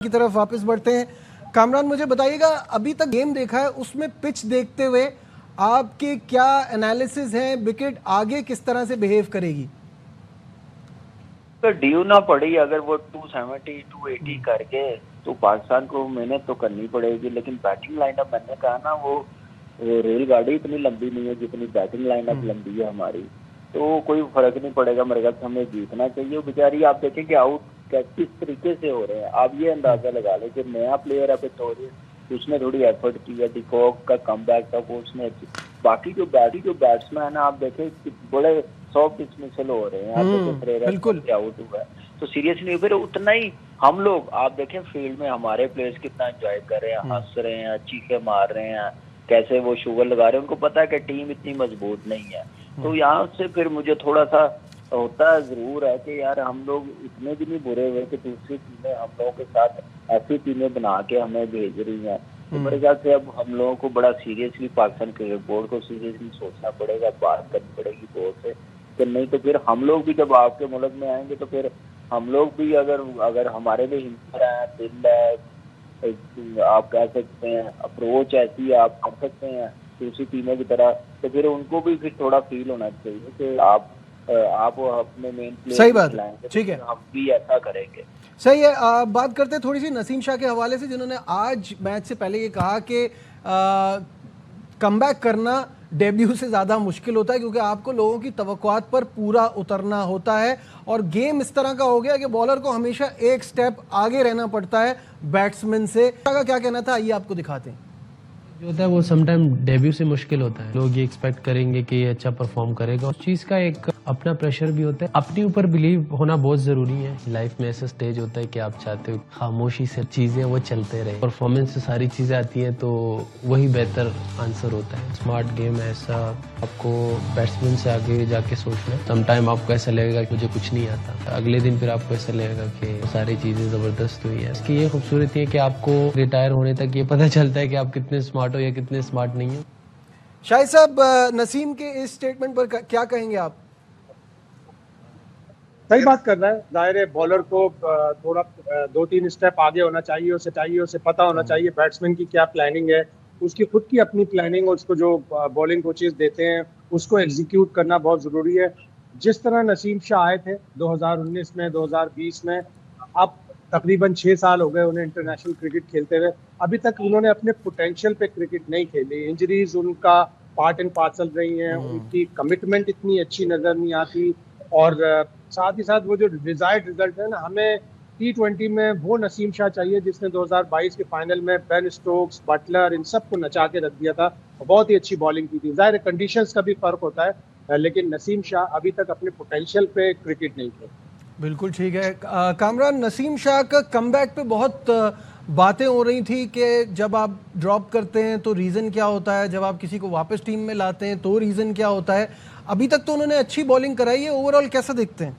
की तरफ वापस बढ़ते हैं। कामरान, मुझे बताइएगा, अभी तक गेम देखा है, उसमें पिच देखते हुए आपके क्या एनालिसिस हैं? विकेट आगे किस तरह से बिहेव करेगी? तो ड्यू ना पड़ी अगर वो 270 280 करके तो पाकिस्तान को मेहनत तो करनी पड़ेगी, लेकिन बैटिंग लाइनअप मैंने कहा ना वो रेलगाड़ी इतनी लंबी नहीं है जितनी बैटिंग लाइनअप लंबी है हमारी, तो कोई फर्क नहीं पड़ेगा। मेरे ख्याल से हमें जीतना चाहिए। बेचारी आप देखें कि आउट किस तरीके से हो रहे हैं, आप ये अंदाजा लगा लें कि नया प्लेयर अब तो उसने थोड़ी एफर्ट की है। डिकॉक का कमबैक था वो उसने, बाकी जो बैट्समैन है ना आप देखें बड़े सॉफ्ट डिसमिसल हो रहे हैं। आप देखें बिल्कुल आउट हुआ है तो सीरियसली फिर उतना ही हम लोग आप देखें फील्ड में हमारे प्लेयर्स कितना एंजॉय कर रहे हैं, हंस रहे हैं, चीखे मार रहे हैं, कैसे वो शुगर लगा रहे हैं। उनको पता है कि टीम इतनी मजबूत नहीं है। तो यहाँ से फिर मुझे थोड़ा सा होता जरूर है कि यार हम लोग इतने भी नहीं बुरे हुए कि दूसरी टीमें हम लोगों के साथ ऐसी टीमें बना के हमें भेज रही हैं। तो मेरे ख्याल से अब हम लोगों को बड़ा सीरियसली पाकिस्तान क्रिकेट बोर्ड को सीरियसली सोचना पड़ेगा, बात करनी पड़ेगी बोर्ड से कि नहीं तो फिर हम लोग भी जब आपके मुल्क में आएंगे तो फिर हम लोग भी अगर हमारे में हिम्मत है, दिल है, आप कह सकते हैं अप्रोच ऐसी आप कर सकते हैं दूसरी टीमों की तरह, तो फिर उनको भी फिर थोड़ा फील होना चाहिए कि आप अपने मेन प्लेयर सही बात है, ठीक है, हम भी ऐसा करेंगे। सही है। बात करते हैं थोड़ी सी नसीम शाह के हवाले से, जिन्होंने आज मैच से पहले ये कहा कि कमबैक करना डेब्यू से ज़्यादा मुश्किल होता है क्योंकि आपको लोगों की तवक्कुआत पर पूरा उतरना होता है और गेम इस तरह का हो गया कि बॉलर को हमेशा एक स्टेप आगे रहना पड़ता है बैट्समैन से। का क्या कहना था, आइए आपको दिखाते हैं। जो होता है वो समटाइम डेब्यू से मुश्किल होता है। लोग ये एक्सपेक्ट करेंगे कि ये अच्छा परफॉर्म करेगा, उस चीज का एक अपना प्रेशर भी होता है। अपने ऊपर बिलीव होना बहुत जरूरी है। लाइफ में ऐसा स्टेज होता है कि आप चाहते हो खामोशी से चीजें वो चलते रहे, परफॉर्मेंस से सारी चीजें आती हैं तो वही बेहतर आंसर होता है। स्मार्ट गेम है ऐसा, आपको बैट्समैन से आगे जाके सोचना है। समटाइम आपको ऐसा लगेगा कि मुझे कुछ नहीं आता, अगले दिन फिर आपको ऐसा लगेगा कि सारी चीजें जबरदस्त हुई है। इसकी ये खूबसूरती है कि आपको रिटायर होने तक ये पता चलता है कि आप कितने स्मार्ट हो या कितने स्मार्ट नहीं हो। शाहिद साहब, नसीम के इस स्टेटमेंट पर क्या कहेंगे आप? सही बात कर रहा है। जाहिर है बॉलर को थोड़ा 2-3 स्टेप आगे होना चाहिए, उसे पता होना चाहिए बैट्समैन की क्या प्लानिंग है, उसकी खुद की अपनी प्लानिंग और उसको जो बॉलिंग कोचेस देते हैं उसको एग्जीक्यूट करना बहुत ज़रूरी है। जिस तरह नसीम शाह आए थे 2019 में, 2020 में, अब तकरीबन 6 साल हो गए उन्हें इंटरनेशनल क्रिकेट खेलते हुए, अभी तक उन्होंने अपने पोटेंशियल पे क्रिकेट नहीं खेली। इंजरीज उनका पार्ट एंड पार्सल रही हैं, उनकी कमिटमेंट इतनी अच्छी नज़र नहीं आती और साथ ही साथ वो जो डिजायर्ड रिजल्ट है ना, हमें T20 में वो नसीम शाह चाहिए जिसने 2022 के फाइनल में बेन स्टोक्स, बटलर, इन सबको नचा के रख दिया था। बहुत ही अच्छी बॉलिंग की थी। जाहिर है कंडीशंस का भी फर्क होता है, लेकिन नसीम शाह अभी तक अपने पोटेंशियल पे क्रिकेट नहीं खेले। बिल्कुल ठीक है। कामरान, नसीम शाह का कमबैक पे बहुत बातें हो रही थी कि जब आप ड्रॉप करते हैं तो रीज़न क्या होता है, जब आप किसी को वापस टीम में लाते हैं तो रीज़न क्या होता है। अभी तक तो उन्होंने अच्छी बॉलिंग कराई है, ओवरऑल कैसा देखते हैं?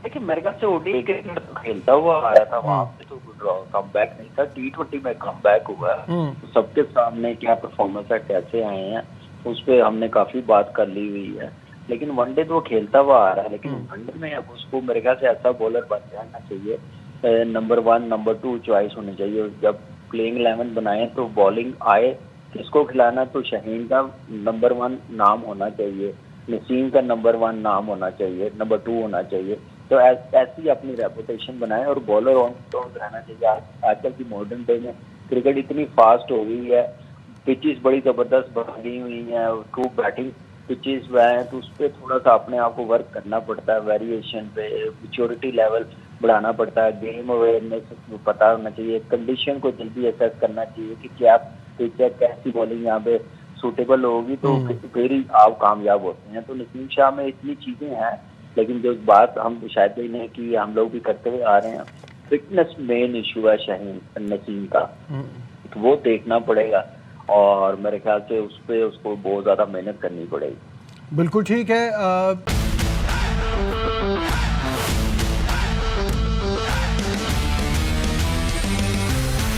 देखिए मेरे ख्याल से ओडीआई क्रिकेट खेलता हुआ आया था, वहां पे तो कमबैक नहीं था। T20 में कमबैक हुआ तो सबके सामने क्या परफॉर्मेंस है, कैसे आए हैं, उस पर हमने काफी बात कर ली हुई है। लेकिन वनडे तो वो खेलता हुआ आ रहा है, लेकिन वनडे में अब उसको मेरे ख्याल से ऐसा बॉलर बन जाना चाहिए, नंबर 1 नंबर 2 चॉइस होनी चाहिए। जब प्लेइंग 11 बनाए तो बॉलिंग आए किसको खिलाना, तो शाहीन का नंबर 1 नाम होना चाहिए, नसीम का नंबर 1 नाम होना चाहिए, नंबर 2 होना चाहिए। तो ऐसी अपनी रेपुटेशन बनाए और बॉलर ऑन टॉप रहना चाहिए। आजकल की मॉडर्न डे में क्रिकेट इतनी फास्ट हो गई है, पिचेस बड़ी जबरदस्त बन गई हुई हैं, ट्रू बैटिंग पिचेस हैं, तो उस पर थोड़ा सा अपने आप को वर्क करना पड़ता है। वेरिएशन पे मैच्योरिटी लेवल बढ़ाना पड़ता है, गेम अवेयरनेस पता होना चाहिए, कंडीशन को जल्दी असेस करना चाहिए कि क्या पिच है, कैसी बॉलिंग यहाँ पे सूटेबल होगी, तो फिर ही आप कामयाब होते हैं। तो नसीम शाह में इतनी चीजें हैं, लेकिन जो बात हम शायद ही नहीं कि हम लोग भी करते हुए आ रहे हैं, फिटनेस मेन इशू है शाहीन नसीम का, तो वो देखना पड़ेगा और मेरे ख्याल से उस पर उसको बहुत ज्यादा मेहनत करनी पड़ेगी। बिल्कुल ठीक है।